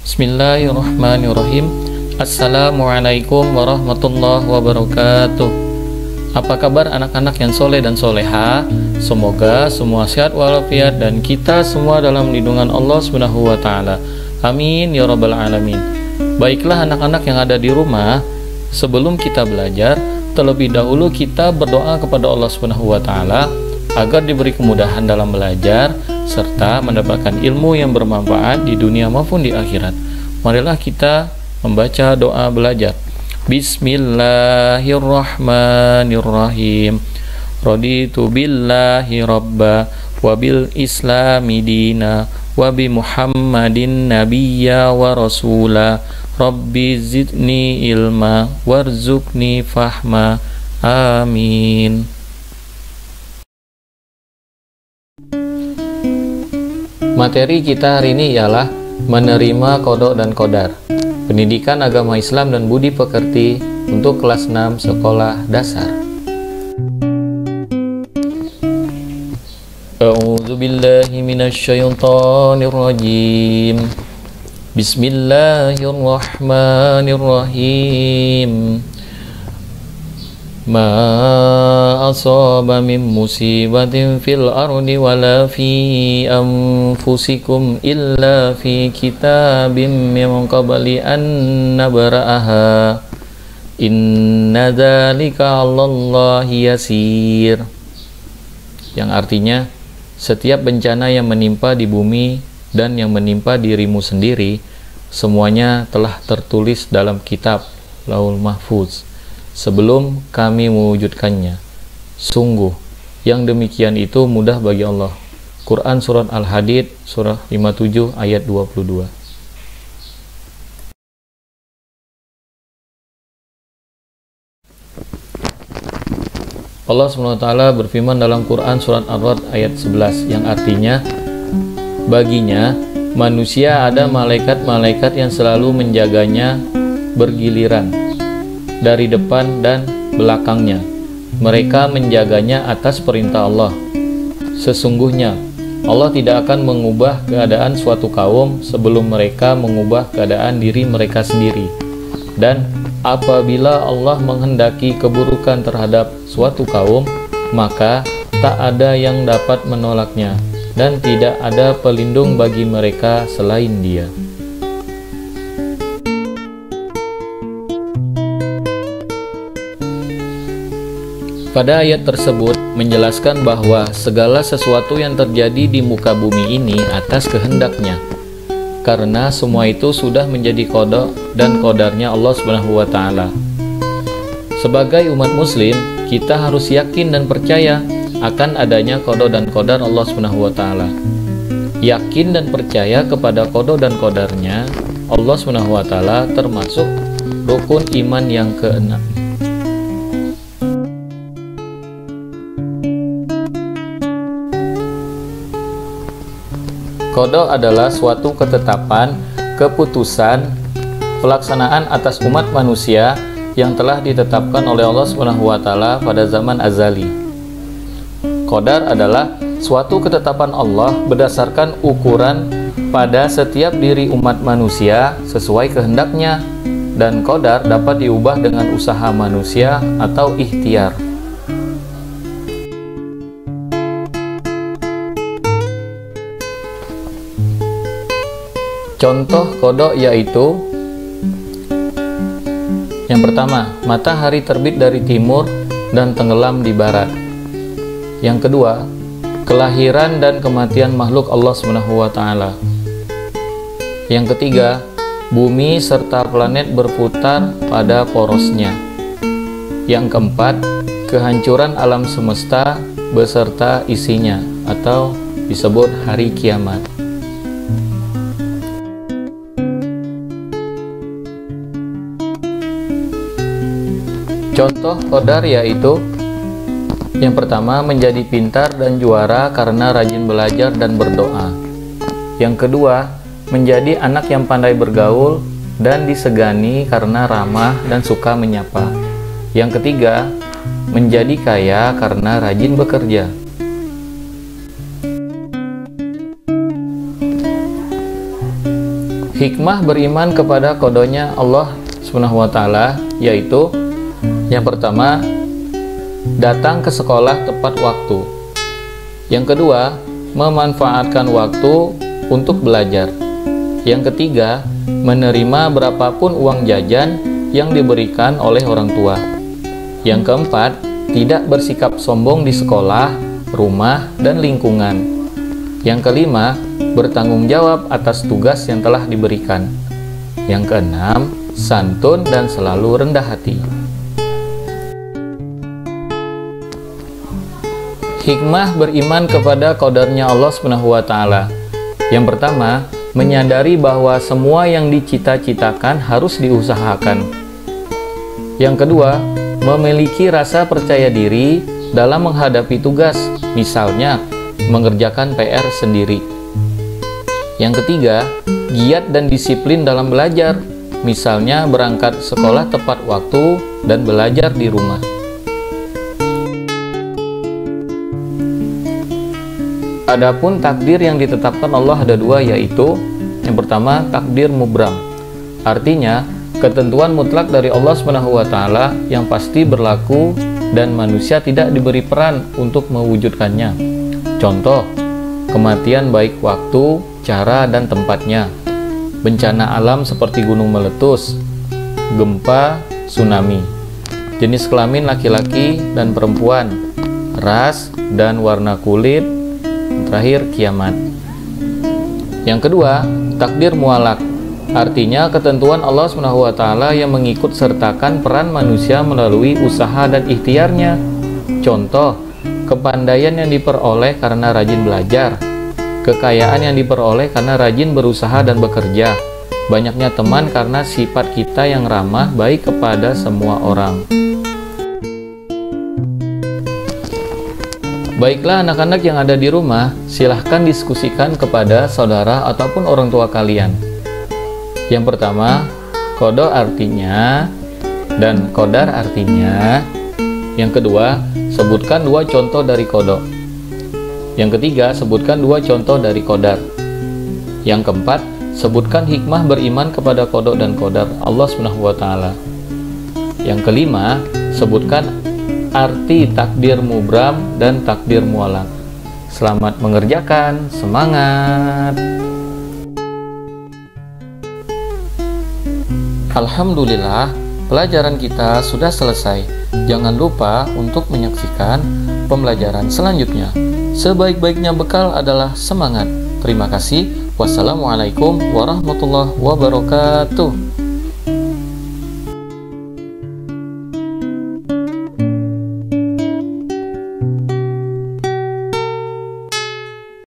Bismillahirrahmanirrahim. Assalamualaikum warahmatullahi wabarakatuh. Apa kabar anak-anak yang soleh dan soleha? Semoga semua sehat walafiat dan kita semua dalam lindungan Allah Subhanahu wa taala. Amin ya rabbal alamin. Baiklah anak-anak yang ada di rumah, sebelum kita belajar, terlebih dahulu kita berdoa kepada Allah Subhanahu wa taala agar diberi kemudahan dalam belajar serta mendapatkan ilmu yang bermanfaat di dunia maupun di akhirat. Marilah kita membaca doa belajar. Bismillahirrahmanirrahim. Raditu billahi rabba wa bil islami dina wa bi Muhammadin nabiyya wa rasula. Rabbi zidni ilma warzuqni fahma. Amin. Materi kita hari ini ialah menerima qada dan qadar. Pendidikan agama Islam dan budi pekerti untuk kelas 6 sekolah dasar. A'udzu billahi minasyaitonir rajim. Bismillahirrahmanirrahim. Ma asaba min musibatin fil ardi wala fi anfusikum illa fi kitabim min qabli an nabra'aha inna dzalika 'alallahi yasir. Yang artinya, setiap bencana yang menimpa di bumi dan yang menimpa dirimu sendiri, semuanya telah tertulis dalam kitab Lauhul Mahfuz sebelum kami mewujudkannya. Sungguh, yang demikian itu mudah bagi Allah. Quran Surat Al-Hadid, Surah 57 ayat 22. Allah SWT berfirman dalam Quran Surat Ar-Ra'd ayat 11, yang artinya, baginya manusia ada malaikat-malaikat yang selalu menjaganya bergiliran dari depan dan belakangnya. Mereka menjaganya atas perintah Allah. Sesungguhnya Allah tidak akan mengubah keadaan suatu kaum sebelum mereka mengubah keadaan diri mereka sendiri. Dan apabila Allah menghendaki keburukan terhadap suatu kaum, maka tak ada yang dapat menolaknya dan tidak ada pelindung bagi mereka selain Dia. Pada ayat tersebut menjelaskan bahwa segala sesuatu yang terjadi di muka bumi ini atas kehendaknya, karena semua itu sudah menjadi qada dan qadarnya Allah Subhanahu wa taala. Sebagai umat muslim, kita harus yakin dan percaya akan adanya qada dan qadar Allah Subhanahu wa taala. Yakin dan percaya kepada qada dan qadarnya Allah Subhanahu wa taala termasuk rukun iman yang keenam. Qada adalah suatu ketetapan, keputusan, pelaksanaan atas umat manusia yang telah ditetapkan oleh Allah Subhanahu wa taala pada zaman azali. Qadar adalah suatu ketetapan Allah berdasarkan ukuran pada setiap diri umat manusia sesuai kehendaknya, dan qadar dapat diubah dengan usaha manusia atau ikhtiar. Contoh qada yaitu, yang pertama, matahari terbit dari timur dan tenggelam di barat. Yang kedua, kelahiran dan kematian makhluk Allah Subhanahu wa taala. Yang ketiga, bumi serta planet berputar pada porosnya. Yang keempat, kehancuran alam semesta beserta isinya atau disebut hari kiamat. Contoh qadar yaitu, yang pertama, menjadi pintar dan juara karena rajin belajar dan berdoa. Yang kedua, menjadi anak yang pandai bergaul dan disegani karena ramah dan suka menyapa. Yang ketiga, menjadi kaya karena rajin bekerja. Hikmah beriman kepada qadanya Allah Subhanahu wa taala yaitu yang pertama, datang ke sekolah tepat waktu. Yang kedua, memanfaatkan waktu untuk belajar. Yang ketiga, menerima berapapun uang jajan yang diberikan oleh orang tua. Yang keempat, tidak bersikap sombong di sekolah, rumah, dan lingkungan. Yang kelima, bertanggung jawab atas tugas yang telah diberikan. Yang keenam, santun dan selalu rendah hati. Hikmah beriman kepada qadarnya Allah Subhanahu wa taala. Yang pertama, menyadari bahwa semua yang dicita-citakan harus diusahakan. Yang kedua, memiliki rasa percaya diri dalam menghadapi tugas, misalnya mengerjakan PR sendiri. Yang ketiga, giat dan disiplin dalam belajar, misalnya berangkat sekolah tepat waktu dan belajar di rumah. Adapun takdir yang ditetapkan Allah ada dua, yaitu yang pertama takdir mubram, artinya ketentuan mutlak dari Allah SWT yang pasti berlaku dan manusia tidak diberi peran untuk mewujudkannya. Contoh, kematian baik waktu, cara, dan tempatnya. Bencana alam seperti gunung meletus, gempa, tsunami. Jenis kelamin laki-laki dan perempuan, ras dan warna kulit, terakhir kiamat. Yang kedua, takdir mualak, artinya ketentuan Allah SWT yang mengikut sertakan peran manusia melalui usaha dan ikhtiarnya. Contoh, kepandaian yang diperoleh karena rajin belajar, kekayaan yang diperoleh karena rajin berusaha dan bekerja, banyaknya teman karena sifat kita yang ramah baik kepada semua orang. Baiklah anak-anak yang ada di rumah, silahkan diskusikan kepada saudara ataupun orang tua kalian. Yang pertama, qada artinya dan qadar artinya. Yang kedua, sebutkan dua contoh dari qada. Yang ketiga, sebutkan dua contoh dari qadar. Yang keempat, sebutkan hikmah beriman kepada qada dan qadar Allah SWT. Yang kelima, sebutkan arti takdir mubram dan takdir mualak. Selamat mengerjakan, semangat. Alhamdulillah, pelajaran kita sudah selesai. Jangan lupa untuk menyaksikan pembelajaran selanjutnya. Sebaik-baiknya bekal adalah semangat. Terima kasih. Wassalamualaikum warahmatullahi wabarakatuh.